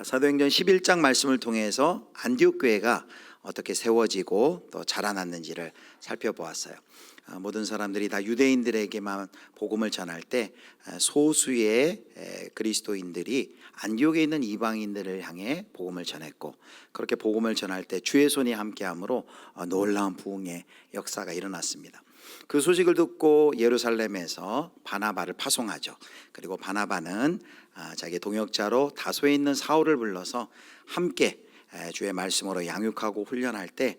사도행전 11장 말씀을 통해서 안디옥 교회가 어떻게 세워지고 또 자라났는지를 살펴보았어요. 모든 사람들이 다 유대인들에게만 복음을 전할 때 소수의 그리스도인들이 안디옥에 있는 이방인들을 향해 복음을 전했고, 그렇게 복음을 전할 때 주의 손이 함께함으로 놀라운 부흥의 역사가 일어났습니다. 그 소식을 듣고 예루살렘에서 바나바를 파송하죠. 그리고 바나바는 자기 동역자로 다소에 있는 사울을 불러서 함께 주의 말씀으로 양육하고 훈련할 때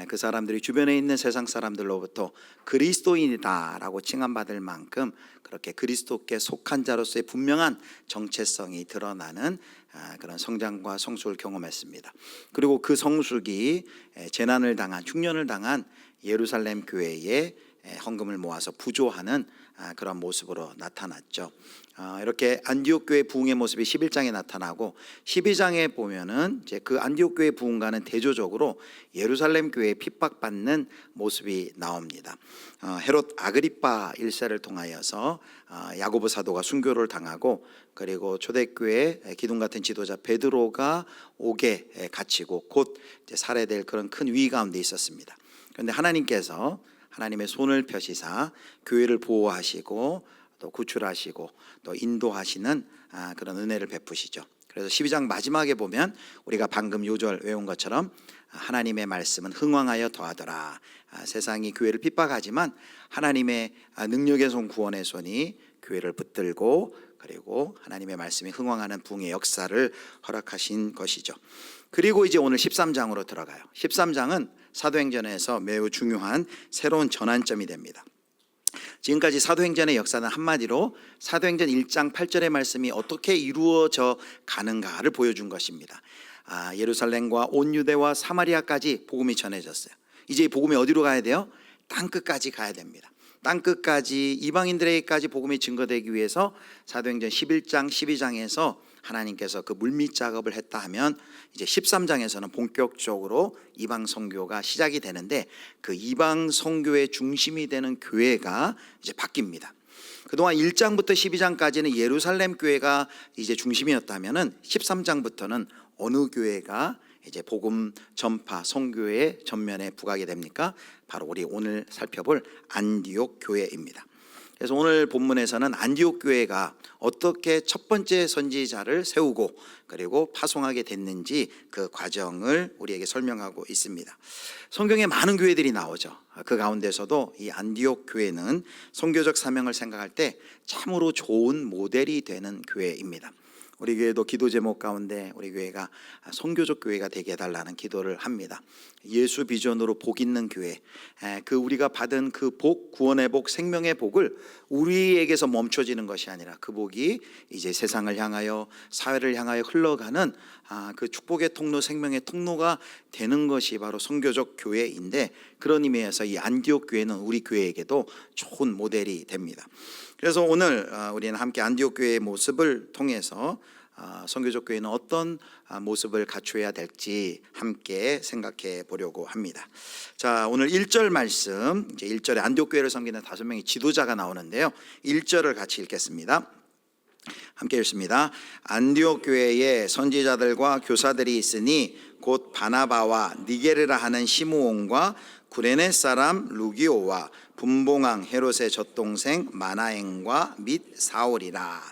그 사람들이 주변에 있는 세상 사람들로부터 그리스도인이다라고 칭함받을 만큼 그렇게 그리스도께 속한 자로서의 분명한 정체성이 드러나는 그런 성장과 성숙을 경험했습니다. 그리고 그 성숙이 재난을 당한, 흉년을 당한 예루살렘 교회에 헌금을 모아서 부조하는 그런 모습으로 나타났죠. 이렇게 안디옥 교회 부흥의 모습이 11장에 나타나고, 12장에 보면은 이제 그 안디옥 교회 부흥과는 대조적으로 예루살렘 교회에 핍박받는 모습이 나옵니다. 헤롯 아그리파 1세를 통하여서 야고보 사도가 순교를 당하고, 그리고 초대교회 기둥 같은 지도자 베드로가 옥에 갇히고 곧 이제 살해될 그런 큰 위기 가운데 있었습니다. 그런데 하나님께서 하나님의 손을 펴시사 교회를 보호하시고 또 구출하시고 또 인도하시는 그런 은혜를 베푸시죠. 그래서 12장 마지막에 보면 우리가 방금 요절 외운 것처럼 하나님의 말씀은 흥왕하여 더하더라. 세상이 교회를 핍박하지만 하나님의 능력의 손, 구원의 손이 교회를 붙들고, 그리고 하나님의 말씀이 흥왕하는 부흥의 역사를 허락하신 것이죠. 그리고 이제 오늘 13장으로 들어가요. 13장은 사도행전에서 매우 중요한 새로운 전환점이 됩니다. 지금까지 사도행전의 역사는 한마디로 사도행전 1장 8절의 말씀이 어떻게 이루어져 가는가를 보여준 것입니다. 예루살렘과 온 유대와 사마리아까지 복음이 전해졌어요. 이제 이 복음이 어디로 가야 돼요? 땅끝까지 가야 됩니다. 땅끝까지, 이방인들에게까지 복음이 증거되기 위해서 사도행전 11장 12장에서 하나님께서 그 물밑 작업을 했다 하면, 이제 13장에서는 본격적으로 이방 선교가 시작이 되는데, 그 이방 선교의 중심이 되는 교회가 이제 바뀝니다. 그동안 1장부터 12장까지는 예루살렘 교회가 이제 중심이었다면은 13장부터는 어느 교회가 이제 복음 전파 선교의 전면에 부각이 됩니까? 바로 우리 오늘 살펴볼 안디옥 교회입니다. 그래서 오늘 본문에서는 안디옥 교회가 어떻게 첫 번째 선지자를 세우고 그리고 파송하게 됐는지 그 과정을 우리에게 설명하고 있습니다. 성경에 많은 교회들이 나오죠. 그 가운데서도 이 안디옥 교회는 선교적 사명을 생각할 때 참으로 좋은 모델이 되는 교회입니다. 우리 교회도 기도 제목 가운데 우리 교회가 선교적 교회가 되게 해달라는 기도를 합니다. 예수 비전으로 복 있는 교회, 그 우리가 받은 그 복, 구원의 복, 생명의 복을 우리에게서 멈춰지는 것이 아니라 그 복이 이제 세상을 향하여, 사회를 향하여 흘러가는 그 축복의 통로, 생명의 통로가 되는 것이 바로 선교적 교회인데, 그런 의미에서 이 안디옥 교회는 우리 교회에게도 좋은 모델이 됩니다. 그래서 오늘 우리는 함께 안디옥 교회의 모습을 통해서 선교적 교회는 어떤 모습을 갖춰야 될지 함께 생각해 보려고 합니다. 자, 오늘 1절 말씀, 이제 1절에 안디옥 교회를 섬기는 5명의 지도자가 나오는데요. 1절을 같이 읽겠습니다. 함께 읽습니다. 안디옥 교회에 선지자들과 교사들이 있으니 곧 바나바와 니게르라 하는 시므온과 구레네 사람 루기오와 분봉왕 헤롯의 젖동생 마나행과 및 사울이라.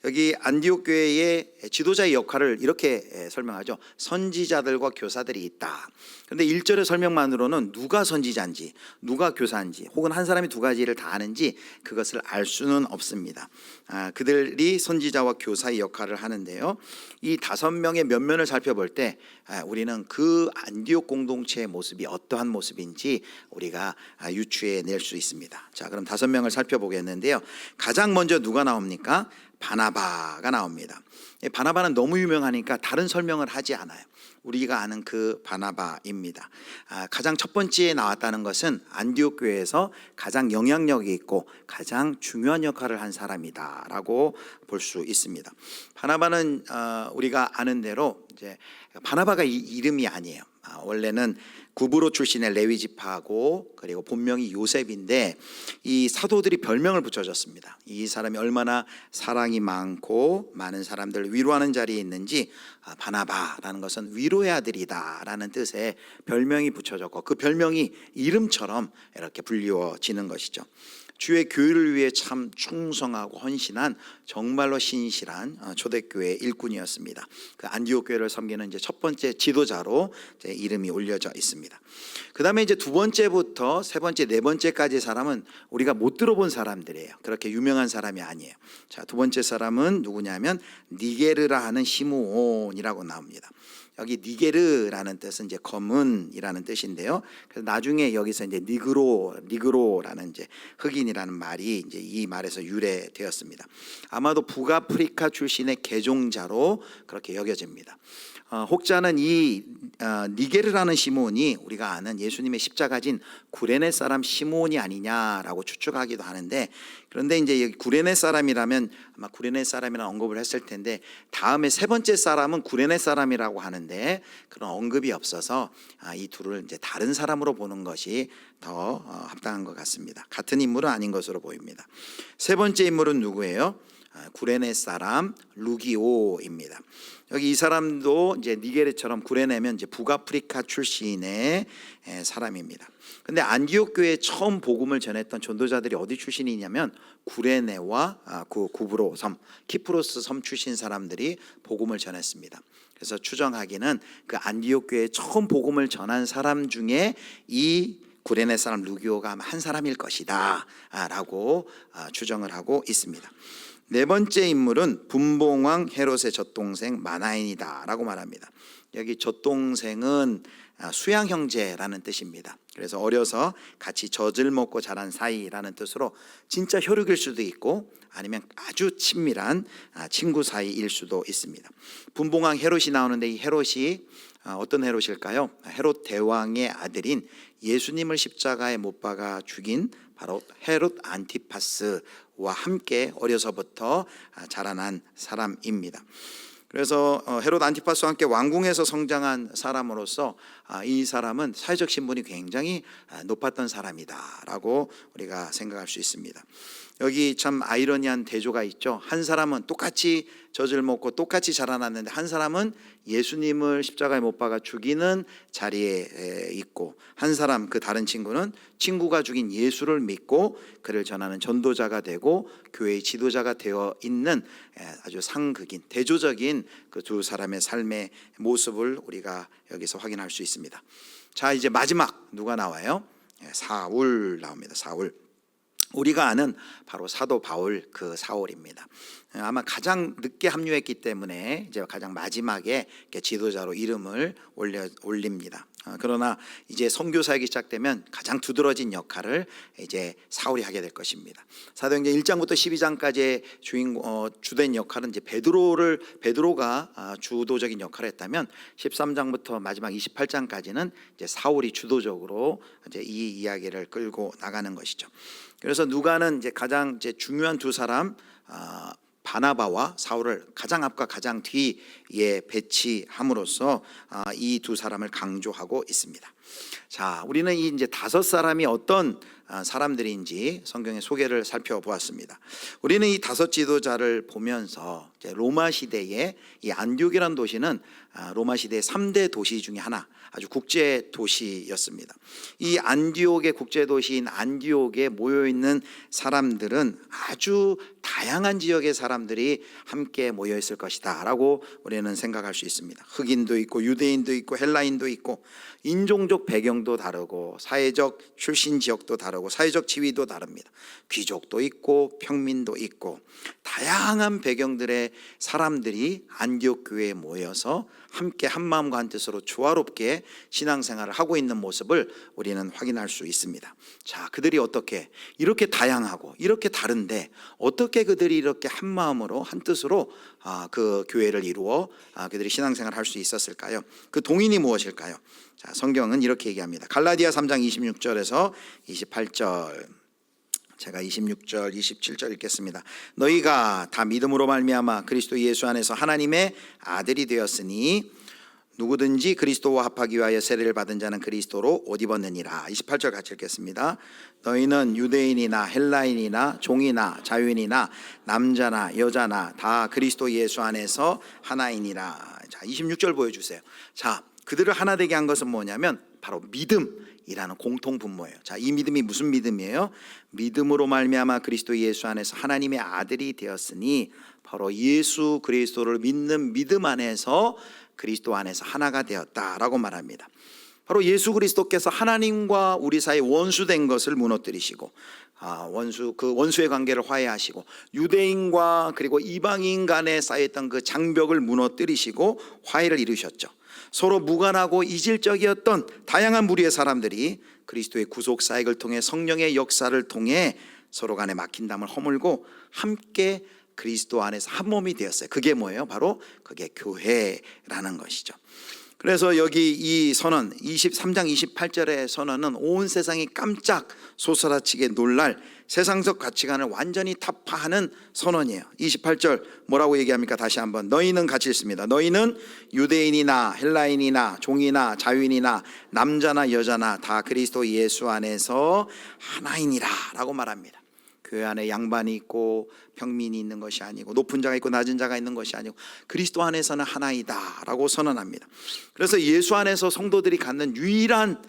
여기 안디옥 교회의 지도자의 역할을 이렇게 설명하죠. 선지자들과 교사들이 있다. 그런데 1절의 설명만으로는 누가 선지자인지, 누가 교사인지, 혹은 한 사람이 두 가지를 다 아는지 그것을 알 수는 없습니다. 그들이 선지자와 교사의 역할을 하는데요. 이 5명의 면면을 살펴볼 때 우리는 그 안디옥 공동체의 모습이 어떠한 모습인지 우리가 유추해낼 수 있습니다. 자, 그럼 5명을 살펴보겠는데요. 가장 먼저 누가 나옵니까? 바나바가 나옵니다. 바나바는 너무 유명하니까 다른 설명을 하지 않아요. 우리가 아는 그 바나바입니다. 가장 첫 번째에 나왔다는 것은 안디옥 교회에서 가장 영향력이 있고 가장 중요한 역할을 한 사람이다라고 볼 수 있습니다. 바나바는 우리가 아는 대로 이제 바나바가 이름이 아니에요. 원래는 구브로 출신의 레위 지파하고 그리고 본명이 요셉인데 이 사도들이 별명을 붙여줬습니다. 이 사람이 얼마나 사랑이 많고 많은 사람들을 위로하는 자리에 있는지 바나바라는 것은 위로의 아들이다라는 뜻의 별명이 붙여졌고 그 별명이 이름처럼 이렇게 불리워지는 것이죠. 주의 교회를 위해 참 충성하고 헌신한 정말로 신실한 초대교회 일꾼이었습니다. 그 안디옥 교회를 섬기는 이제 첫 번째 지도자로 이제 이름이 올려져 있습니다. 그 다음에 이제 두 번째부터 세 번째, 네 번째까지 사람은 우리가 못 들어본 사람들이에요. 그렇게 유명한 사람이 아니에요. 자, 두 번째 사람은 누구냐면 니게르라 하는 시므온이라고 나옵니다. 여기 니게르라는 뜻은 이제 검은이라는 뜻인데요. 그래서 나중에 여기서 이제 니그로라는 이제 흑인이라는 말이 이제 이 말에서 유래되었습니다. 아마도 북아프리카 출신의 개종자로 그렇게 여겨집니다. 혹자는 이 니게르라는 시므온이 우리가 아는 예수님의 십자가진 구레네 사람 시므온이 아니냐라고 추측하기도 하는데, 그런데 이제 여기 구레네 사람이라면 아마 구레네 사람이라는 언급을 했을 텐데 다음에 세 번째 사람은 구레네 사람이라고 하는데 그런 언급이 없어서 이 둘을 이제 다른 사람으로 보는 것이 더 합당한 것 같습니다. 같은 인물은 아닌 것으로 보입니다. 세 번째 인물은 누구예요? 구레네 사람 루기오입니다. 여기 이 사람도 이제 니게르처럼 구레네면 이제 북아프리카 출신의 사람입니다. 근데 안디옥 교회에 처음 복음을 전했던 전도자들이 어디 출신이냐면 구레네와 그 구브로 섬, 키프로스 섬 출신 사람들이 복음을 전했습니다. 그래서 추정하기는 그 안디옥 교회에 처음 복음을 전한 사람 중에 이 구레네 사람 루기오가 한 사람일 것이다 라고 추정을 하고 있습니다. 네 번째 인물은 분봉왕 헤롯의 젖동생 마나엔이다 라고 말합니다. 여기 젖동생은 수양 형제라는 뜻입니다. 그래서 어려서 같이 젖을 먹고 자란 사이라는 뜻으로 진짜 혈육일 수도 있고 아니면 아주 친밀한 친구 사이일 수도 있습니다. 분봉왕 헤롯이 나오는데 이 헤롯이 어떤 헤롯일까요? 헤롯 대왕의 아들인 예수님을 십자가에 못 박아 죽인 바로 헤롯 안티파스와 함께 어려서부터 자라난 사람입니다. 그래서 헤롯 안티파스와 함께 왕궁에서 성장한 사람으로서 이 사람은 사회적 신분이 굉장히 높았던 사람이다라고 우리가 생각할 수 있습니다. 여기 참 아이러니한 대조가 있죠. 한 사람은 똑같이 젖을 먹고 똑같이 자라났는데 한 사람은 예수님을 십자가에 못 박아 죽이는 자리에 있고 한 사람, 그 다른 친구는 친구가 죽인 예수를 믿고 그를 전하는 전도자가 되고 교회의 지도자가 되어 있는 아주 상극인 대조적인 그 두 사람의 삶의 모습을 우리가 여기서 확인할 수 있습니다. 자, 이제 마지막 누가 나와요? 사울 나옵니다. 사울. 우리가 아는 바로 사도 바울, 그 사울입니다. 아마 가장 늦게 합류했기 때문에 이제 가장 마지막에 지도자로 이름을 올립니다. 그러나 이제 선교 사역이 시작되면 가장 두드러진 역할을 이제 사울이 하게 될 것입니다. 사도행전 1장부터 12장까지의 주된 역할은 이제 베드로가 주도적인 역할을 했다면 13장부터 마지막 28장까지는 이제 사울이 주도적으로 이제 이 이야기를 끌고 나가는 것이죠. 그래서 누가는 이제 가장 이제 중요한 두 사람 바나바와 사울을 가장 앞과 가장 뒤에 배치함으로써 이 두 사람을 강조하고 있습니다. 자, 우리는 이 이제 다섯 사람이 어떤 사람들인지 성경의 소개를 살펴보았습니다. 우리는 이 다섯 지도자를 보면서 이제 로마 시대의 이 안디옥이라는 도시는 로마 시대의 3대 도시 중에 하나, 아주 국제 도시였습니다. 이 안디옥의 국제 도시인 안디옥에 모여 있는 사람들은 아주 다양한 지역의 사람들이 함께 모여 있을 것이다라고 우리는 생각할 수 있습니다. 흑인도 있고 유대인도 있고 헬라인도 있고 인종적 배경도 다르고 사회적 출신 지역도 다르고 사회적 지위도 다릅니다. 귀족도 있고 평민도 있고 다양한 배경들의 사람들이 안디옥 교회에 모여서 함께 한 마음과 한 뜻으로 조화롭게 신앙생활을 하고 있는 모습을 우리는 확인할 수 있습니다. 자, 그들이 어떻게 이렇게 다양하고 이렇게 다른데 어떻게 그들이 이렇게 한 마음으로 한 뜻으로 그 교회를 이루어 그들이 신앙생활을 할 수 있었을까요? 그 동인이 무엇일까요? 자, 성경은 이렇게 얘기합니다. 갈라디아 3장 26절에서 28절, 제가 26절, 27절 읽겠습니다. 너희가 다 믿음으로 말미암아 그리스도 예수 안에서 하나님의 아들이 되었으니 누구든지 그리스도와 합하기 위하여 세례를 받은 자는 그리스도로 옷 입었느니라. 28절 같이 읽겠습니다. 너희는 유대인이나 헬라인이나 종이나 자유인이나 남자나 여자나 다 그리스도 예수 안에서 하나이니라. 자, 26절 보여주세요. 자, 그들을 하나 되게 한 것은 뭐냐면 바로 믿음이라는 공통 분모예요. 자, 이 믿음이 무슨 믿음이에요? 믿음으로 말미암아 그리스도 예수 안에서 하나님의 아들이 되었으니, 바로 예수 그리스도를 믿는 믿음 안에서 그리스도 안에서 하나가 되었다라고 말합니다. 바로 예수 그리스도께서 하나님과 우리 사이 원수된 것을 무너뜨리시고, 그 원수의 관계를 화해하시고, 유대인과 그리고 이방인 간에 쌓였던 그 장벽을 무너뜨리시고 화해를 이루셨죠. 서로 무관하고 이질적이었던 다양한 무리의 사람들이 그리스도의 구속 사역을 통해 성령의 역사를 통해 서로 간에 막힌 담을 허물고 함께 그리스도 안에서 한 몸이 되었어요. 그게 뭐예요? 바로 그게 교회라는 것이죠. 그래서 여기 이 선언 23장 28절의 선언은 온 세상이 깜짝 솟아치게 놀랄 세상적 가치관을 완전히 타파하는 선언이에요. 28절 뭐라고 얘기합니까? 다시 한번 너희는 같이 읽습니다. 너희는 유대인이나 헬라인이나 종이나 자유인이나 남자나 여자나 다 그리스도 예수 안에서 하나이니라 라고 말합니다. 교회 안에 양반이 있고 평민이 있는 것이 아니고 높은 자가 있고 낮은 자가 있는 것이 아니고 그리스도 안에서는 하나이다 라고 선언합니다. 그래서 예수 안에서 성도들이 갖는 유일한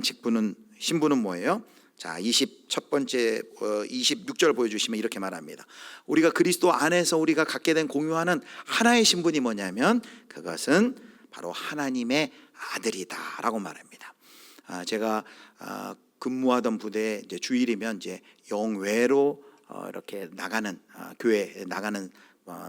직분은, 신분은 뭐예요? 자, 26절 보여주시면 이렇게 말합니다. 우리가 그리스도 안에서 우리가 갖게 된 공유하는 하나의 신분이 뭐냐면 그것은 바로 하나님의 아들이다 라고 말합니다. 제가 근무하던 부대에 이제 주일이면 이제 영외로 이렇게 나가는 교회 나가는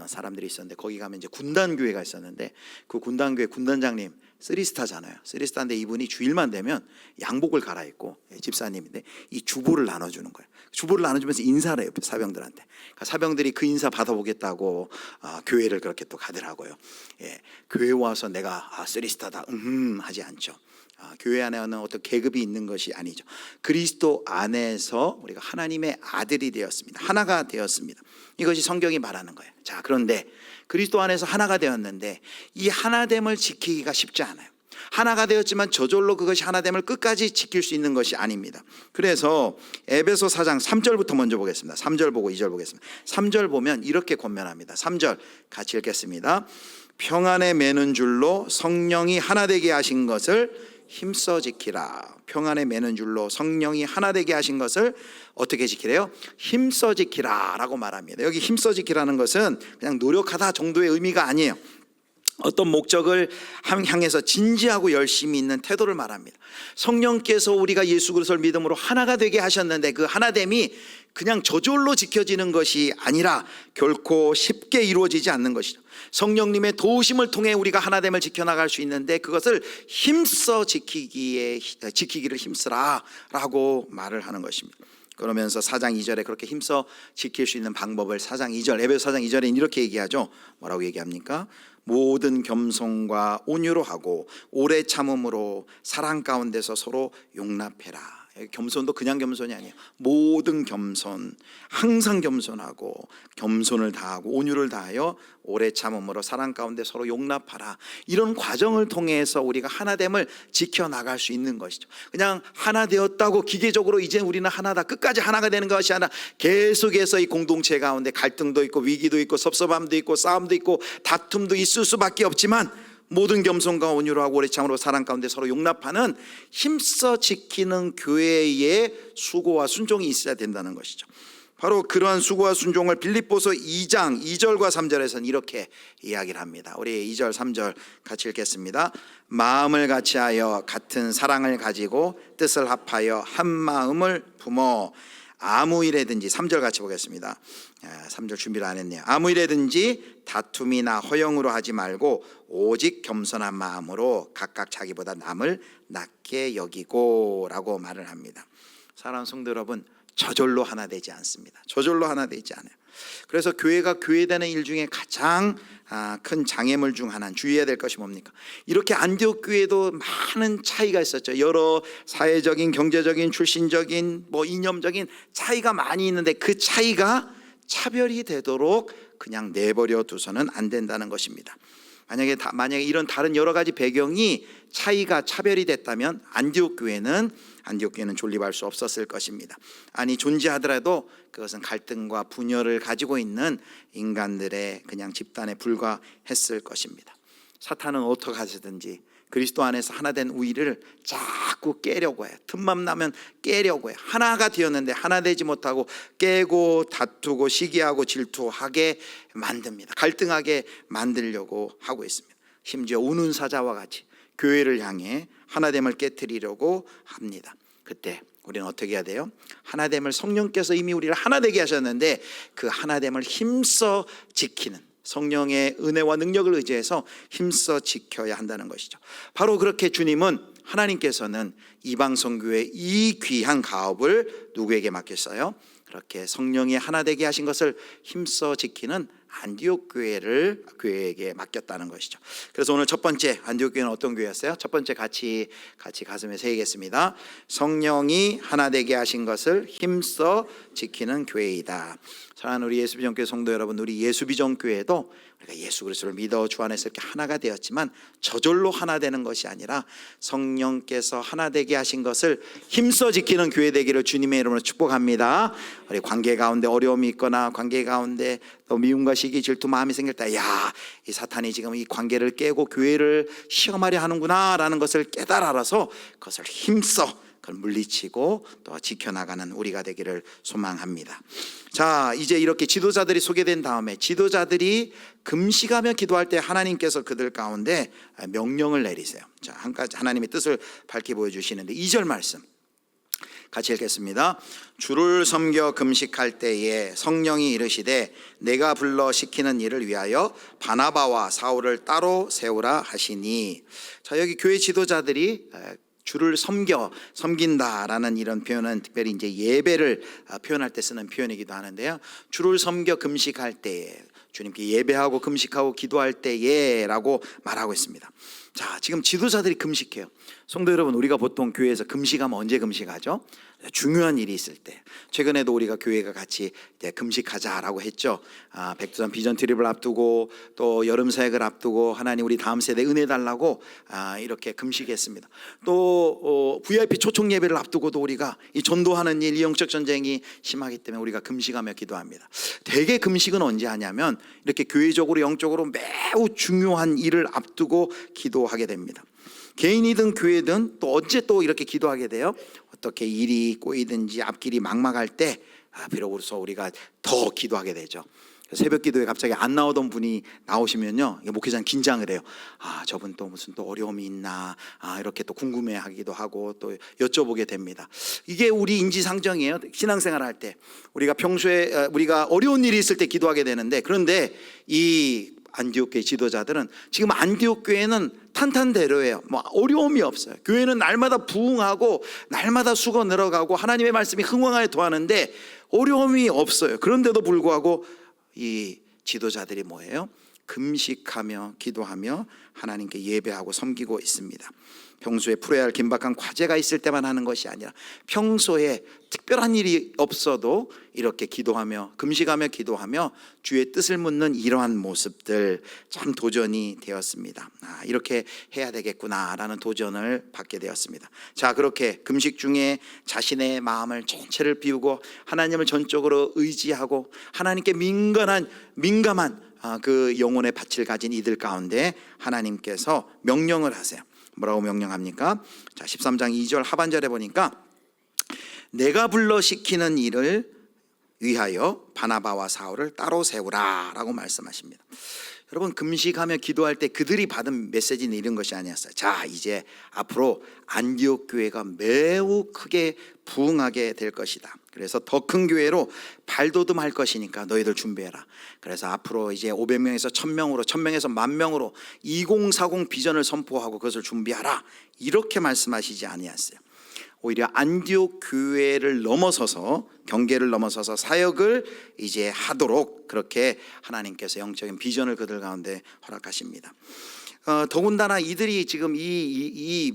사람들이 있었는데, 거기 가면 이제 군단 교회가 있었는데, 그 군단 교회 군단장님 3스타잖아요. 3스타인데 이분이 주일만 되면 양복을 갈아입고, 집사님인데 이 주보를 나눠주는 거예요. 주보를 나눠주면서 인사를 해요, 사병들한테. 그러니까 사병들이 그 인사 받아보겠다고 교회를 그렇게 또 가더라고요. 교회 와서 내가 3스타다 하지 않죠. 교회 안에는 어떤 계급이 있는 것이 아니죠. 그리스도 안에서 우리가 하나님의 아들이 되었습니다. 하나가 되었습니다. 이것이 성경이 말하는 거예요. 자, 그런데 그리스도 안에서 하나가 되었는데 이 하나됨을 지키기가 쉽지 않아요. 하나가 되었지만 저절로 그것이 하나됨을 끝까지 지킬 수 있는 것이 아닙니다. 그래서 에베소 4장 3절부터 먼저 보겠습니다. 3절 보고 2절 보겠습니다. 3절 보면 이렇게 권면합니다. 3절 같이 읽겠습니다. 평안에 매는 줄로 성령이 하나 되게 하신 것을 힘써 지키라. 평안에 매는 줄로 성령이 하나 되게 하신 것을 어떻게 지키래요? 힘써 지키라 라고 말합니다. 여기 힘써 지키라는 것은 그냥 노력하다 정도의 의미가 아니에요. 어떤 목적을 향해서 진지하고 열심히 있는 태도를 말합니다. 성령께서 우리가 예수 그리스도를 믿음으로 하나가 되게 하셨는데 그 하나됨이 그냥 저절로 지켜지는 것이 아니라 결코 쉽게 이루어지지 않는 것이죠. 성령님의 도우심을 통해 우리가 하나됨을 지켜나갈 수 있는데 그것을 힘써 지키기를 힘쓰라 라고 말을 하는 것입니다. 그러면서 4장 2절에 그렇게 힘써 지킬 수 있는 방법을 4장 2절, 에베소 4장 2절에 이렇게 얘기하죠. 뭐라고 얘기합니까? 모든 겸손과 온유로 하고 오래 참음으로 사랑 가운데서 서로 용납해라. 겸손도 그냥 겸손이 아니에요. 모든 겸손, 항상 겸손하고 겸손을 다하고 온유를 다하여 오래 참음으로 사랑 가운데 서로 용납하라. 이런 과정을 통해서 우리가 하나됨을 지켜나갈 수 있는 것이죠. 그냥 하나 되었다고 기계적으로 이제 우리는 하나다, 끝까지 하나가 되는 것이 아니라 계속해서 이 공동체 가운데 갈등도 있고 위기도 있고 섭섭함도 있고 싸움도 있고 다툼도 있을 수밖에 없지만 모든 겸손과 온유로 하고 오래 참으로 사랑 가운데 서로 용납하는 힘써 지키는 교회의 수고와 순종이 있어야 된다는 것이죠. 바로 그러한 수고와 순종을 빌립보서 2장 2절과 3절에서는 이렇게 이야기를 합니다. 우리 2절 3절 같이 읽겠습니다. 마음을 같이하여 같은 사랑을 가지고 뜻을 합하여 한 마음을 품어 아무 일에든지 3절 같이 보겠습니다. 3절 준비를 안 했네요. 아무 일에든지 다툼이나 허영으로 하지 말고 오직 겸손한 마음으로 각각 자기보다 남을 낮게 여기고 라고 말을 합니다. 사랑하는 성도 여러분, 저절로 하나 되지 않습니다. 저절로 하나 되지 않아요. 그래서 교회가 교회되는 일 중에 가장 큰 장애물 중 하나는 주의해야 될 것이 뭡니까? 이렇게 안디옥 교회도 많은 차이가 있었죠. 여러 사회적인, 경제적인, 출신적인, 이념적인 차이가 많이 있는데 그 차이가 차별이 되도록 그냥 내버려 두서는 안 된다는 것입니다. 만약에 이런 다른 여러 가지 배경이 차별이 됐다면 안디옥 교회는 존립할 수 없었을 것입니다. 아니 존재하더라도 그것은 갈등과 분열을 가지고 있는 인간들의 그냥 집단에 불과했을 것입니다. 사탄은 어떻게 하시든지 그리스도 안에서 하나 된 우리를 자꾸 깨려고 해요. 틈만 나면 깨려고 해요. 하나가 되었는데 하나 되지 못하고 깨고 다투고 시기하고 질투하게 만듭니다. 갈등하게 만들려고 하고 있습니다. 심지어 우는 사자와 같이 교회를 향해 하나됨을 깨트리려고 합니다. 그때 우리는 어떻게 해야 돼요? 하나됨을 성령께서 이미 우리를 하나되게 하셨는데 그 하나됨을 힘써 지키는, 성령의 은혜와 능력을 의지해서 힘써 지켜야 한다는 것이죠. 바로 그렇게 주님은, 하나님께서는 이방 선교의 이 귀한 가업을 누구에게 맡겼어요? 그렇게 성령이 하나 되게 하신 것을 힘써 지키는 안디옥 교회에게 맡겼다는 것이죠. 그래서 오늘 첫 번째 안디옥 교회는 어떤 교회였어요? 첫 번째 같이 가슴에 새기겠습니다. 성령이 하나 되게 하신 것을 힘써 지키는 교회이다. 사랑하는 우리 예수비전교회 성도 여러분, 우리 예수비전교회도 우리가 예수 그리스도를 믿어 주 안에서 이렇게 하나가 되었지만 저절로 하나 되는 것이 아니라 성령께서 하나 되게 하신 것을 힘써 지키는 교회 되기를 주님의 이름으로 축복합니다. 우리 관계 가운데 어려움이 있거나 관계 가운데 또 미움과 시기, 질투, 마음이 생길 때, 이 사탄이 지금 이 관계를 깨고 교회를 시험하려 하는구나 라는 것을 깨달아서 그것을 힘써 그걸 물리치고 또 지켜나가는 우리가 되기를 소망합니다. 자, 이제 이렇게 지도자들이 소개된 다음에 지도자들이 금식하며 기도할 때 하나님께서 그들 가운데 명령을 내리세요. 자, 한 가지 하나님의 뜻을 밝히 보여주시는데 2절 말씀 같이 읽겠습니다. 주를 섬겨 금식할 때에 성령이 이르시되 내가 불러 시키는 일을 위하여 바나바와 사울을 따로 세우라 하시니. 자, 여기 교회 지도자들이 주를 섬긴다라는 이런 표현은 특별히 이제 예배를 표현할 때 쓰는 표현이기도 하는데요. 주를 섬겨 금식할 때에, 주님께 예배하고 금식하고 기도할 때에라고 말하고 있습니다. 자, 지금 지도자들이 금식해요. 성도 여러분, 우리가 보통 교회에서 금식하면 언제 금식하죠? 중요한 일이 있을 때. 최근에도 우리가 교회가 같이 금식하자라고 했죠. 백두산 비전 트립을 앞두고 또 여름 사역을 앞두고 하나님 우리 다음 세대 은혜 달라고 이렇게 금식했습니다. 또 VIP 초청 예배를 앞두고도 우리가 이 전도하는 일, 이 영적 전쟁이 심하기 때문에 우리가 금식하며 기도합니다. 대개 금식은 언제 하냐면 이렇게 교회적으로 영적으로 매우 중요한 일을 앞두고 기도하게 됩니다. 개인이든 교회든 또 언제 또 이렇게 기도하게 돼요? 어떻게 일이 꼬이든지 앞길이 막막할 때 비로소 우리가 더 기도하게 되죠. 새벽 기도에 갑자기 안 나오던 분이 나오시면요, 목회자는 긴장을 해요. 저분 또 무슨 또 어려움이 있나, 이렇게 또 궁금해하기도 하고 또 여쭤보게 됩니다. 이게 우리 인지상정이에요. 신앙생활 할 때 우리가 평소에 우리가 어려운 일이 있을 때 기도하게 되는데, 그런데 이 안디옥 교회 지도자들은 지금 안디옥 교회는 탄탄대로예요. 어려움이 없어요. 교회는 날마다 부흥하고 날마다 수고 늘어가고 하나님의 말씀이 흥왕하게 도하는데 어려움이 없어요. 그런데도 불구하고 이 지도자들이 뭐예요? 금식하며 기도하며 하나님께 예배하고 섬기고 있습니다. 평소에 풀어야 할 긴박한 과제가 있을 때만 하는 것이 아니라 평소에 특별한 일이 없어도 이렇게 기도하며 금식하며 기도하며 주의 뜻을 묻는 이러한 모습들, 참 도전이 되었습니다. 이렇게 해야 되겠구나라는 도전을 받게 되었습니다. 자, 그렇게 금식 중에 자신의 마음을 전체를 비우고 하나님을 전적으로 의지하고 하나님께 민감한 그 영혼의 밭을 가진 이들 가운데 하나님께서 명령을 하세요. 뭐라고 명령합니까? 자, 13장 2절 하반절에 보니까 내가 불러 시키는 일을 위하여 바나바와 사울을 따로 세우라 라고 말씀하십니다. 여러분, 금식하며 기도할 때 그들이 받은 메시지는 이런 것이 아니었어요. 자, 이제 앞으로 안디옥 교회가 매우 크게 부흥하게 될 것이다. 그래서 더 큰 교회로 발돋움할 것이니까 너희들 준비해라. 그래서 앞으로 이제 500명에서 1000명으로, 1000명에서 10,000명으로 2040 비전을 선포하고 그것을 준비하라. 이렇게 말씀하시지 아니하셨어요. 오히려 안디옥 교회를 넘어서서 경계를 넘어서서 사역을 이제 하도록 그렇게 하나님께서 영적인 비전을 그들 가운데 허락하십니다. 더군다나 이들이 지금 이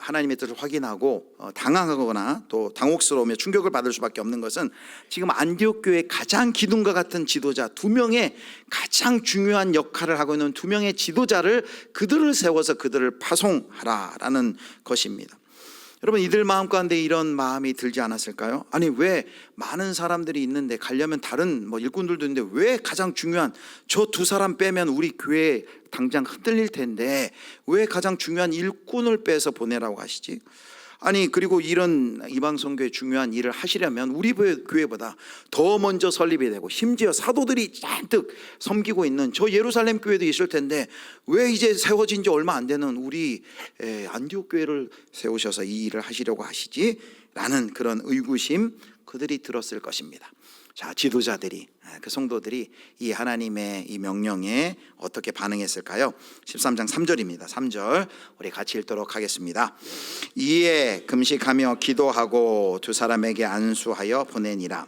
하나님의 뜻을 확인하고 당황하거나 또 당혹스러우며 충격을 받을 수밖에 없는 것은 지금 안디옥 교회의 가장 기둥과 같은 지도자 두 명의 가장 중요한 역할을 하고 있는 두 명의 지도자를 그들을 세워서 그들을 파송하라라는 것입니다. 여러분, 이들 마음 가운데 이런 마음이 들지 않았을까요? 아니, 왜 많은 사람들이 있는데 가려면 다른 일꾼들도 있는데 왜 가장 중요한 저 두 사람 빼면 우리 교회 당장 흔들릴 텐데 왜 가장 중요한 일꾼을 빼서 보내라고 하시지? 아니, 그리고 이런 이방 선교의 중요한 일을 하시려면 우리 교회보다 더 먼저 설립이 되고 심지어 사도들이 잔뜩 섬기고 있는 저 예루살렘 교회도 있을 텐데 왜 이제 세워진 지 얼마 안 되는 우리 안디옥 교회를 세우셔서 이 일을 하시려고 하시지? 라는 그런 의구심 그들이 들었을 것입니다. 자, 지도자들이, 그 성도들이 이 하나님의 이 명령에 어떻게 반응했을까요? 13장 3절입니다. 3절 우리 같이 읽도록 하겠습니다. 이에 금식하며 기도하고 두 사람에게 안수하여 보내니라.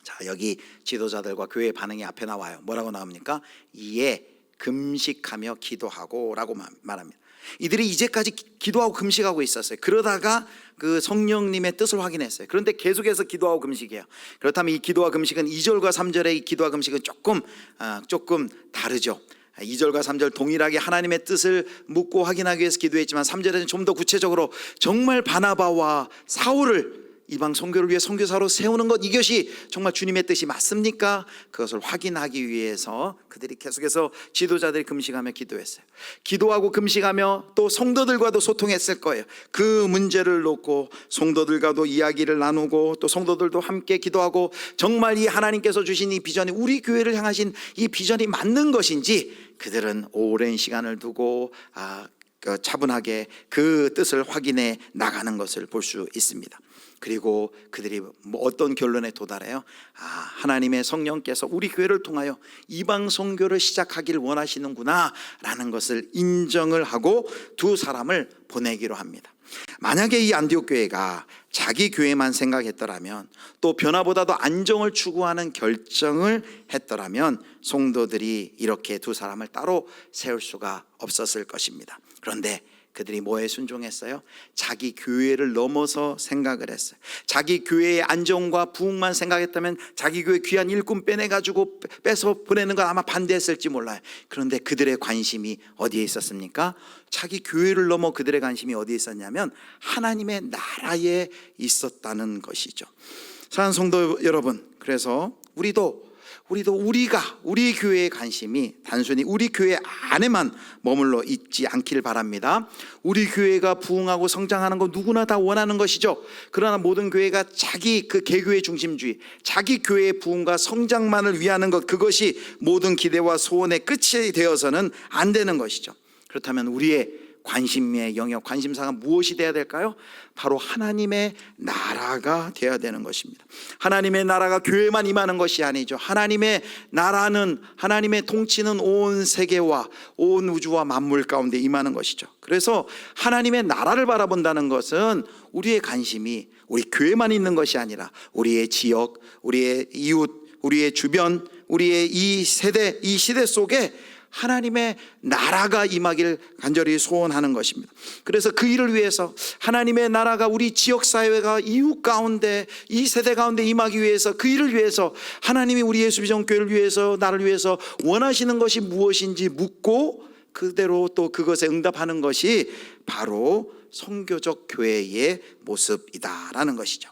자, 여기 지도자들과 교회의 반응이 앞에 나와요. 뭐라고 나옵니까? 이에 금식하며 기도하고 라고 말합니다. 이들이 이제까지 기도하고 금식하고 있었어요. 그러다가 그 성령님의 뜻을 확인했어요. 그런데 계속해서 기도하고 금식이에요. 그렇다면 이 기도와 금식은 2절과 3절의 이 기도와 금식은 조금 다르죠. 2절과 3절 동일하게 하나님의 뜻을 묻고 확인하기 위해서 기도했지만 3절에는 좀 더 구체적으로 정말 바나바와 사울을 이방 선교를 위해 선교사로 세우는 것, 이것이 정말 주님의 뜻이 맞습니까? 그것을 확인하기 위해서 그들이 계속해서 지도자들이 금식하며 기도했어요. 기도하고 금식하며 또 성도들과도 소통했을 거예요. 그 문제를 놓고 성도들과도 이야기를 나누고 또 성도들도 함께 기도하고 정말 이 하나님께서 주신 이 비전이 우리 교회를 향하신 이 비전이 맞는 것인지 그들은 오랜 시간을 두고 차분하게 그 뜻을 확인해 나가는 것을 볼 수 있습니다. 그리고 그들이 어떤 결론에 도달해요? 하나님의 성령께서 우리 교회를 통하여 이방 선교를 시작하기를 원하시는구나 라는 것을 인정을 하고 두 사람을 보내기로 합니다. 만약에 이 안디옥 교회가 자기 교회만 생각했더라면 또 변화보다도 안정을 추구하는 결정을 했더라면 성도들이 이렇게 두 사람을 따로 세울 수가 없었을 것입니다. 그런데 그들이 뭐에 순종했어요? 자기 교회를 넘어서 생각을 했어요. 자기 교회의 안정과 부흥만 생각했다면 자기 교회 귀한 일꾼 빼내가지고 빼서 보내는 걸 아마 반대했을지 몰라요. 그런데 그들의 관심이 어디에 있었습니까? 자기 교회를 넘어 그들의 관심이 어디에 있었냐면 하나님의 나라에 있었다는 것이죠. 사랑하는 성도 여러분, 그래서 우리가 우리 교회의 관심이 단순히 우리 교회 안에만 머물러 있지 않기를 바랍니다. 우리 교회가 부흥하고 성장하는 거 누구나 다 원하는 것이죠. 그러나 모든 교회가 자기 그 개교의 중심주의, 자기 교회의 부흥과 성장만을 위하는 것, 그것이 모든 기대와 소원의 끝이 되어서는 안 되는 것이죠. 그렇다면 우리의 관심의 영역, 관심사가 무엇이 되어야 될까요? 바로 하나님의 나라가 되어야 되는 것입니다. 하나님의 나라가 교회만 임하는 것이 아니죠. 하나님의 나라는, 하나님의 통치는 온 세계와 온 우주와 만물 가운데 임하는 것이죠. 그래서 하나님의 나라를 바라본다는 것은 우리의 관심이 우리 교회만 있는 것이 아니라 우리의 지역, 우리의 이웃, 우리의 주변, 우리의 이 세대, 이 시대 속에 하나님의 나라가 임하기를 간절히 소원하는 것입니다. 그래서 그 일을 위해서 하나님의 나라가 우리 지역사회가 이웃 가운데, 이 세대 가운데 임하기 위해서, 그 일을 위해서 하나님이 우리 예수비전교회를 위해서, 나를 위해서 원하시는 것이 무엇인지 묻고 그대로 또 그것에 응답하는 것이 바로 선교적 교회의 모습이다라는 것이죠.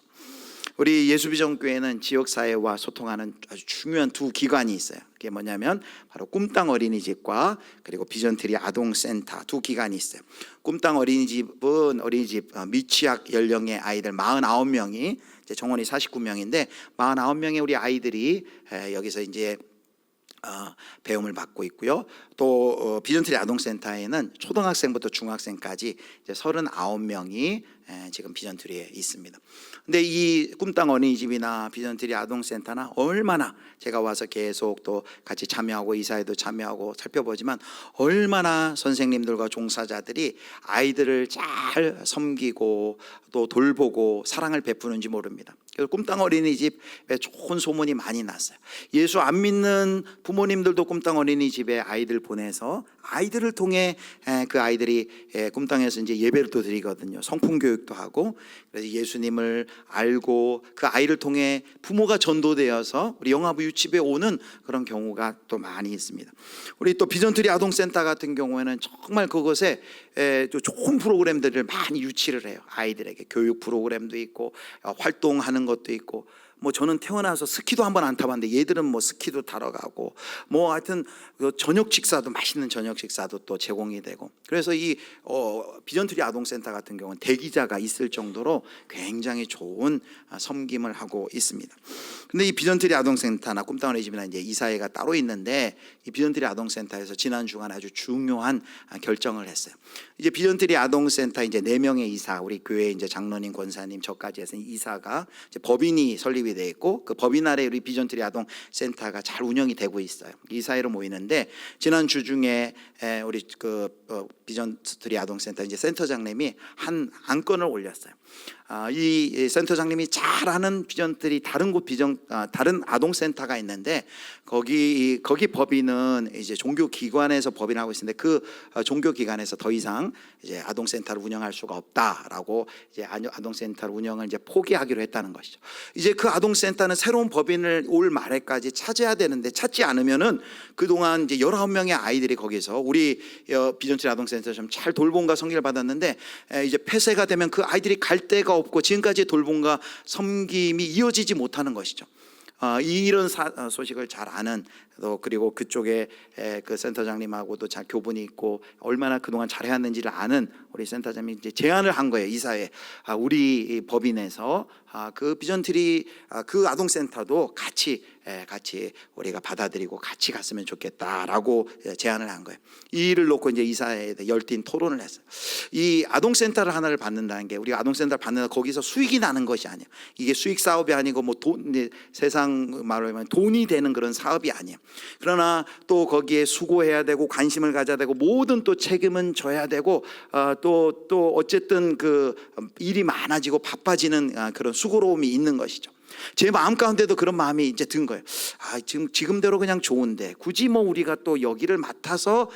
우리 예수비전교회는 지역사회와 소통하는 아주 중요한 두 기관이 있어요. 그게 뭐냐면 바로 꿈땅 어린이집과 그리고 비전트리 아동센터 두 기관이 있어요. 꿈땅 어린이집은 어린이집 미취학 연령의 아이들 49명이, 이제 정원이 49명인데 49명의 우리 아이들이 여기서 이제 배움을 받고 있고요. 또 비전트리 아동센터에는 초등학생부터 중학생까지 이제 39명이 지금 비전트리에 있습니다. 근데 이 꿈땅 어린이집이나 비전트리 아동센터나 얼마나 제가 와서 계속 또 같이 참여하고 이사회도 참여하고 살펴보지만 얼마나 선생님들과 종사자들이 아이들을 잘 섬기고 또 돌보고 사랑을 베푸는지 모릅니다. 그래서 꿈땅 어린이집에 좋은 소문이 많이 났어요. 예수 안 믿는 부모님들도 꿈땅 어린이집에 아이들 보내서 아이들을 통해 그 아이들이 꿈땅에서 이제 예배를 또 드리거든요. 성품 교육도 하고, 그래서 예수님을 알고 그 아이를 통해 부모가 전도되어서 우리 영아부 유치부에 오는 그런 경우가 또 많이 있습니다. 우리 또 비전트리 아동센터 같은 경우에는 정말 그곳에 좋은 프로그램들을 많이 유치를 해요. 아이들에게 교육 프로그램도 있고 활동하는 것도 있고, 뭐 저는 태어나서 스키도 한번 안 타봤는데 얘들은 뭐 스키도 타러 가고, 뭐 하여튼 저녁 식사도, 맛있는 저녁 식사도 또 제공이 되고, 그래서 이 비전트리 아동센터 같은 경우는 대기자가 있을 정도로 굉장히 좋은 섬김을 하고 있습니다. 근데 이 비전트리 아동센터나 꿈땅 어린이집이나 이제 이사회가 따로 있는데, 이 비전트리 아동센터에서 지난 주간 아주 중요한 결정을 했어요. 이제 비전트리 아동센터 이제 4명의 이사, 우리 교회 이제 장로님, 권사님, 저까지 해서 이사가 이제 법인이 설립이 돼 있고, 그 법인 아래 우리 비전트리 아동센터가 잘 운영이 되고 있어요. 이사회로 모이는데, 지난 주 중에 우리 그 비전트리 아동센터 이제 센터장님이 한 안건을 올렸어요. 이 센터장님이 잘 아는 비전트리 다른 다른 아동센터가 있는데, 거기 법인은 이제 종교기관에서 법인하고 있는데, 그 종교기관에서 더 이상 이제 아동센터를 운영할 수가 없다라고 이제 아동센터 운영을 이제 포기하기로 했다는 것이죠. 이제 그 아동센터는 새로운 법인을 올 말에까지 찾아야 되는데, 찾지 않으면은 그동안 이제 19명의 아이들이 거기서 우리 비전트리 아동센터 좀 잘 돌봄과 섬기를 받았는데, 이제 폐쇄가 되면 그 아이들이 갈 데가 없고 지금까지의 돌봄과 섬김이 이어지지 못하는 것이죠. 이런 소식을 잘 아는, 또 그리고 그쪽에 그 센터장님하고도 잘 교분이 있고 얼마나 그동안 잘해왔는지를 아는 우리 센터장님이 이제 제안을 한 거예요. 이사회에 우리 법인에서 그 비전트리 그 아동센터도 같이 우리가 받아들이고 같이 갔으면 좋겠다라고 제안을 한 거예요. 이 일을 놓고 이제 이사회에 열띤 토론을 했어요. 이 아동센터를 하나를 받는다는 게, 우리가 아동센터를 받는다 거기서 수익이 나는 것이 아니에요. 이게 수익 사업이 아니고 뭐 세상 말로 하면 돈이 되는 그런 사업이 아니에요. 그러나 또 거기에 수고해야 되고 관심을 가져야 되고 모든 또 책임은 져야 되고 또 어쨌든 그 일이 많아지고 바빠지는 그런 수고로움이 있는 것이죠. 제 마음 가운데도 그런 마음이 이제 든 거예요. 지금대로 그냥 좋은데 굳이 뭐 우리가 또 여기를 맡아서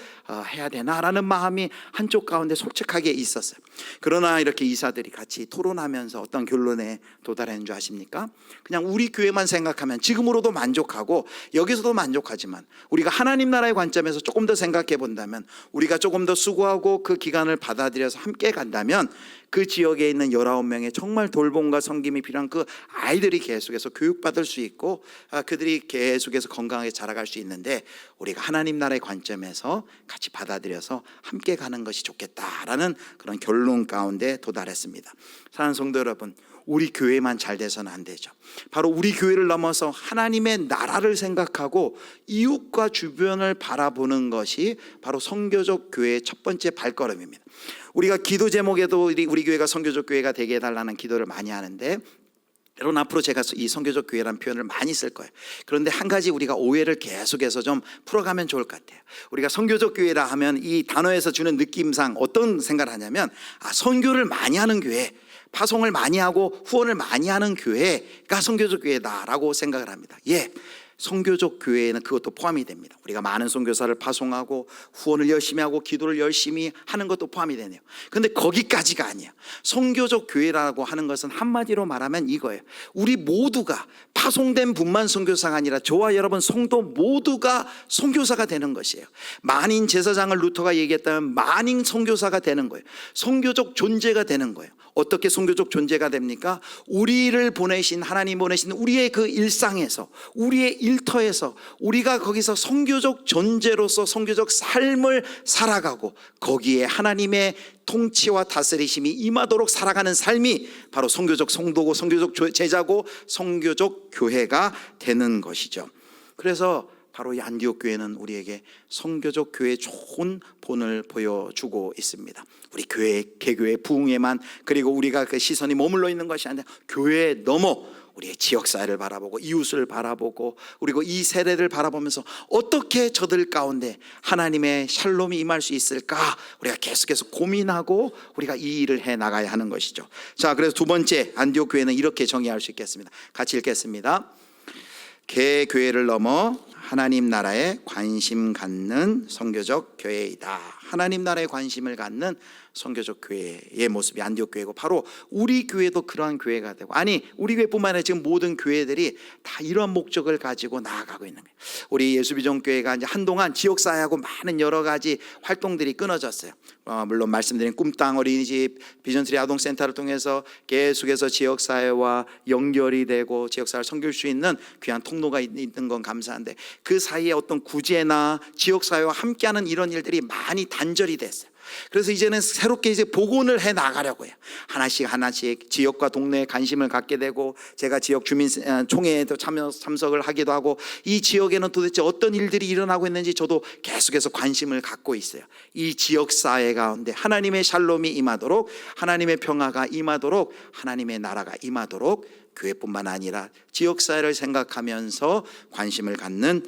해야 되나라는 마음이 한쪽 가운데 솔직하게 있었어요. 그러나 이렇게 이사들이 같이 토론하면서 어떤 결론에 도달했는 줄 아십니까? 그냥 우리 교회만 생각하면 지금으로도 만족하고 여기서도 만족하지만, 우리가 하나님 나라의 관점에서 조금 더 생각해 본다면, 우리가 조금 더 수고하고 그 기간을 받아들여서 함께 간다면 그 지역에 있는 19명의 정말 돌봄과 섬김이 필요한 그 아이들이 계속해서 교육받을 수 있고 그들이 계속해서 건강하게 자라갈 수 있는데, 우리가 하나님 나라의 관점에서 같이 받아들여서 함께 가는 것이 좋겠다라는 그런 결론 가운데 도달했습니다. 사랑하는 성도 여러분, 우리 교회만 잘 돼서는 안 되죠. 바로 우리 교회를 넘어서 하나님의 나라를 생각하고 이웃과 주변을 바라보는 것이 바로 선교적 교회의 첫 번째 발걸음입니다. 우리가 기도 제목에도 우리 교회가 선교적 교회가 되게 해달라는 기도를 많이 하는데, 여러분 앞으로 제가 이 선교적 교회라는 표현을 많이 쓸 거예요. 그런데 한 가지 우리가 오해를 계속해서 좀 풀어가면 좋을 것 같아요. 우리가 선교적 교회라 하면 이 단어에서 주는 느낌상 어떤 생각을 하냐면, 선교를 많이 하는 교회, 파송을 많이 하고 후원을 많이 하는 교회가 선교적 교회다라고 생각을 합니다. 선교적 교회에는 그것도 포함이 됩니다. 우리가 많은 선교사를 파송하고 후원을 열심히 하고 기도를 열심히 하는 것도 포함이 되네요. 그런데 거기까지가 아니에요. 선교적 교회라고 하는 것은 한마디로 말하면 이거예요. 우리 모두가 파송된 분만 선교사가 아니라 저와 여러분 성도 모두가 선교사가 되는 것이에요. 만인 제사장을 루터가 얘기했다면 만인 선교사가 되는 거예요. 선교적 존재가 되는 거예요. 어떻게 선교적 존재가 됩니까? 우리를 보내신, 하나님 보내신 우리의 그 일상에서, 우리의 일터에서 우리가 거기서 선교적 존재로서 선교적 삶을 살아가고 거기에 하나님의 통치와 다스리심이 임하도록 살아가는 삶이 바로 선교적 성도고 선교적 제자고 선교적 교회가 되는 것이죠. 그래서 바로 이 안디옥 교회는 우리에게 선교적 교회의 좋은 본을 보여주고 있습니다. 우리 교회, 개교회 부흥에만, 그리고 우리가 그 시선이 머물러 있는 것이 아니라 교회에 넘어 우리의 지역사회를 바라보고 이웃을 바라보고, 그리고 이 세대를 바라보면서 어떻게 저들 가운데 하나님의 샬롬이 임할 수 있을까, 우리가 계속해서 고민하고 우리가 이 일을 해 나가야 하는 것이죠. 자, 그래서 두 번째 안디옥 교회는 이렇게 정의할 수 있겠습니다. 같이 읽겠습니다. 개교회를 넘어 하나님 나라에 관심 갖는 선교적 교회이다. 하나님 나라에 관심을 갖는 선교적 교회의 모습이 안디옥 교회고, 바로 우리 교회도 그러한 교회가 되고, 아니 우리 교회뿐만 아니라 지금 모든 교회들이 다 이러한 목적을 가지고 나아가고 있는 거예요. 우리 예수비전교회가 이제 한동안 지역사회하고 많은 여러 가지 활동들이 끊어졌어요. 물론 말씀드린 꿈땅 어린이집, 비전트리 아동센터를 통해서 계속해서 지역사회와 연결이 되고 지역사회를 섬길 수 있는 귀한 통로가 있는 건 감사한데, 그 사이에 어떤 구제나 지역사회와 함께하는 이런 일들이 많이 단절이 됐어요. 그래서 이제는 새롭게 이제 복원을 해 나가려고 해요. 하나씩 지역과 동네에 관심을 갖게 되고, 제가 지역 주민 총회에도 참석을 하기도 하고, 이 지역에는 도대체 어떤 일들이 일어나고 있는지 저도 계속해서 관심을 갖고 있어요. 이 지역 사회 가운데 하나님의 샬롬이 임하도록, 하나님의 평화가 임하도록, 하나님의 나라가 임하도록 교회뿐만 아니라 지역사회를 생각하면서 관심을 갖는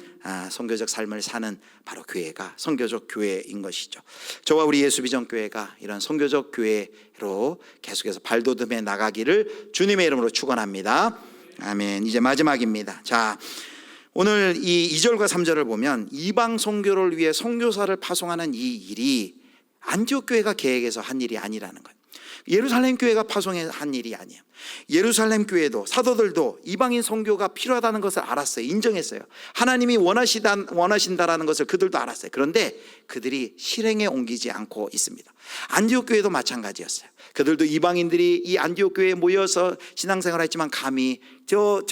선교적 삶을 사는 바로 교회가 선교적 교회인 것이죠. 저와 우리 예수비전교회가 이런 선교적 교회로 계속해서 발돋움해 나가기를 주님의 이름으로 축원합니다. 아멘. 이제 마지막입니다. 자, 오늘 이 2절과 3절을 보면 이방 선교를 위해 선교사를 파송하는 이 일이 안디옥 교회가 계획해서 한 일이 아니라는 거예요. 예루살렘 교회가 파송한 일이 아니에요. 예루살렘 교회도 사도들도 이방인 선교가 필요하다는 것을 알았어요. 인정했어요. 하나님이 원하신다라는 것을 그들도 알았어요. 그런데 그들이 실행에 옮기지 않고 있습니다. 안디옥 교회도 마찬가지였어요. 그들도 이방인들이 이 안디옥 교회에 모여서 신앙생활을 했지만 감히 저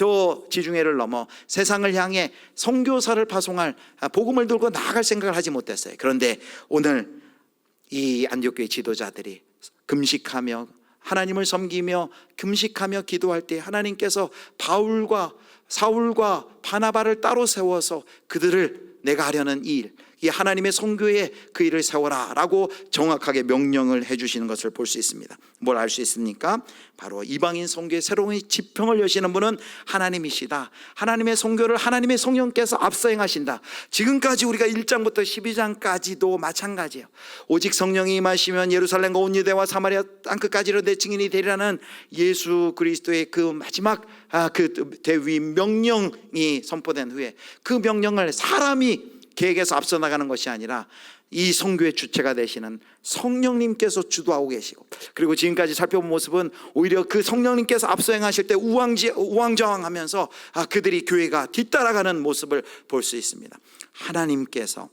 지중해를 넘어 세상을 향해 선교사를 파송할 복음을 들고 나아갈 생각을 하지 못했어요. 그런데 오늘 이 안디옥 교회 지도자들이 금식하며 하나님을 섬기며 금식하며 기도할 때 하나님께서 바울과 사울과 바나바를 따로 세워서 그들을 내가 하려는 일, 이 하나님의 선교에 그 일을 세워라 라고 정확하게 명령을 해주시는 것을 볼 수 있습니다. 뭘 알 수 있습니까? 바로 이방인 선교의 새로운 지평을 여시는 분은 하나님이시다. 하나님의 선교를 하나님의 성령께서 앞서 행하신다. 지금까지 우리가 1장부터 12장까지도 마찬가지예요. 오직 성령이 임하시면 예루살렘과 온 유대와 사마리아 땅끝까지로 내 증인이 되리라는 예수 그리스도의 그 마지막 그 대위 명령이 선포된 후에 그 명령을 사람이 계획에서 앞서 나가는 것이 아니라 이 선교의 주체가 되시는 성령님께서 주도하고 계시고, 그리고 지금까지 살펴본 모습은 오히려 그 성령님께서 앞서 행하실 때 우왕좌왕하면서 그들이 교회가 뒤따라가는 모습을 볼 수 있습니다. 하나님께서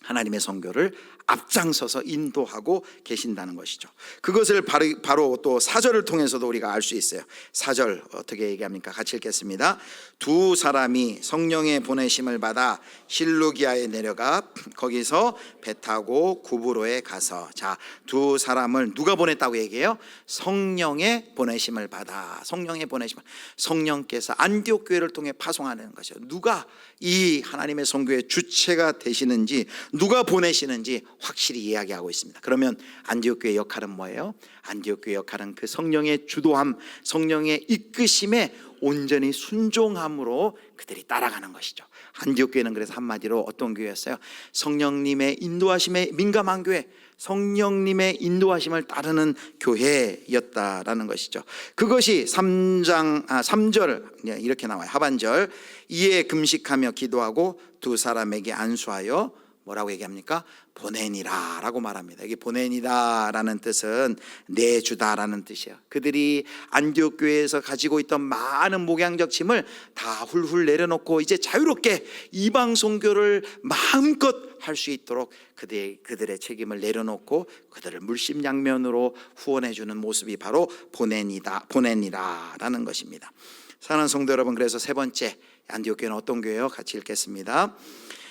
하나님의 선교를 앞장서서 인도하고 계신다는 것이죠. 그것을 바로 또 4절을 통해서도 우리가 알 수 있어요. 4절 어떻게 얘기합니까? 같이 읽겠습니다. 두 사람이 성령의 보내심을 받아 실루기아에 내려가 거기서 배 타고 구브로에 가서, 자, 두 사람을 누가 보냈다고 얘기해요? 성령의 보내심을 받아. 성령의 보내심을, 성령께서 안디옥 교회를 통해 파송하는 것이죠. 누가 이 하나님의 선교의 주체가 되시는지, 누가 보내시는지 확실히 이야기하고 있습니다. 그러면 안디옥 교회의 역할은 뭐예요? 안디옥 교회의 역할은 그 성령의 주도함, 성령의 이끄심에 온전히 순종함으로 그들이 따라가는 것이죠. 안디옥 교회는 그래서 한마디로 어떤 교회였어요? 성령님의 인도하심에 민감한 교회, 성령님의 인도하심을 따르는 교회였다라는 것이죠. 그것이 3절 이렇게 나와요. 하반절, 이에 금식하며 기도하고 두 사람에게 안수하여 뭐라고 얘기합니까? 보내니라 라고 말합니다. 여기 보내니라 라는 뜻은 내주다 라는 뜻이에요. 그들이 안디옥 교회에서 가지고 있던 많은 목양적 짐을 다 훌훌 내려놓고 이제 자유롭게 이방 선교를 마음껏 할 수 있도록 그들의 책임을 내려놓고 그들을 물심양면으로 후원해 주는 모습이 바로 보내니라 라는 것입니다. 사랑하는 성도 여러분, 그래서 세 번째 안디옥 교회는 어떤 교회예요? 같이 읽겠습니다.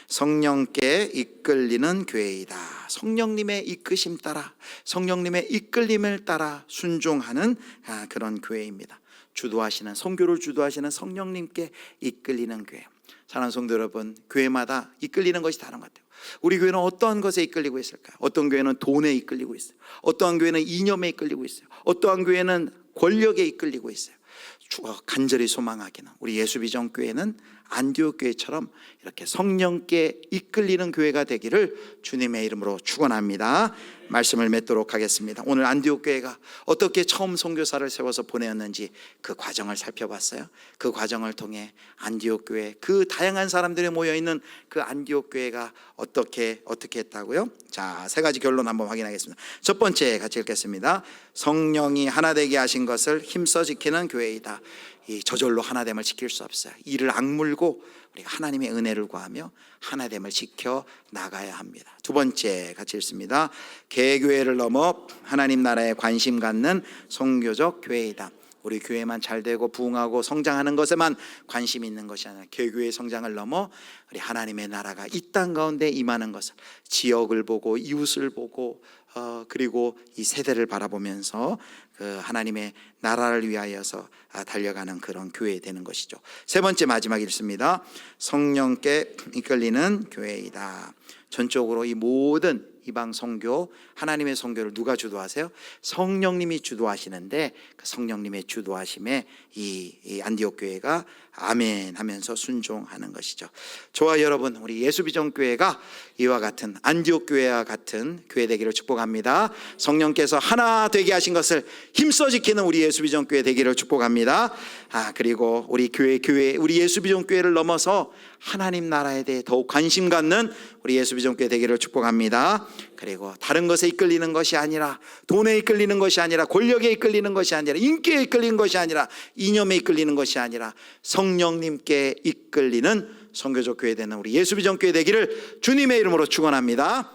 성령께 이끌리는 교회이다. 성령님의 이끄심 따라, 성령님의 이끌림을 따라 순종하는 그런 교회입니다. 주도하시는, 선교를 주도하시는 성령님께 이끌리는 교회. 사랑하는 성도 여러분, 교회마다 이끌리는 것이 다른 것 같아요. 우리 교회는 어떠한 것에 이끌리고 있을까요? 어떤 교회는 돈에 이끌리고 있어요. 어떠한 교회는 이념에 이끌리고 있어요. 어떠한 교회는 권력에 이끌리고 있어요. 간절히 소망하기는 우리 예수비전교회는 안디옥 교회처럼 이렇게 성령께 이끌리는 교회가 되기를 주님의 이름으로 축원합니다. 말씀을 맺도록 하겠습니다. 오늘 안디옥 교회가 어떻게 처음 선교사를 세워서 보내었는지 그 과정을 살펴봤어요. 그 과정을 통해 안디옥 교회, 그 다양한 사람들이 모여있는 그 안디옥 교회가 어떻게 했다고요? 자, 세 가지 결론 한번 확인하겠습니다. 첫 번째 같이 읽겠습니다. 성령이 하나 되게 하신 것을 힘써 지키는 교회이다. 이 저절로 하나됨을 지킬 수 없어요. 이를 악물고 우리가 하나님의 은혜를 구하며 하나됨을 지켜 나가야 합니다. 두 번째 같이 읽습니다. 개교회를 넘어 하나님 나라에 관심 갖는 선교적 교회이다. 우리 교회만 잘되고 부흥하고 성장하는 것에만 관심이 있는 것이 아니라 개교회의 성장을 넘어 우리 하나님의 나라가 이 땅 가운데 임하는 것을, 지역을 보고 이웃을 보고 그리고 이 세대를 바라보면서 그 하나님의 나라를 위하여서 달려가는 그런 교회 되는 것이죠. 세 번째 마지막 읽습니다. 성령께 이끌리는 교회이다. 전적으로 이 모든 이방 선교, 하나님의 선교를 누가 주도하세요? 성령님이 주도하시는데 그 성령님의 주도하심에 이 안디옥 교회가 아멘 하면서 순종하는 것이죠. 저와 여러분, 우리 예수비전교회가 이와 같은 안디옥 교회와 같은 교회 되기를 축복합니다. 성령께서 하나 되게 하신 것을 힘써 지키는 우리 예수비전교회 되기를 축복합니다. 그리고 우리 교회 우리 예수비전교회를 넘어서 하나님 나라에 대해 더욱 관심 갖는 우리 예수비전교회 되기를 축복합니다. 그리고 다른 것에 이끌리는 것이 아니라, 돈에 이끌리는 것이 아니라, 권력에 이끌리는 것이 아니라, 인기에 이끌리는 것이 아니라, 이념에 이끌리는 것이 아니라 성령님께 이끌리는 선교적 교회 되는 우리 예수비전교회 되기를 주님의 이름으로 축원합니다.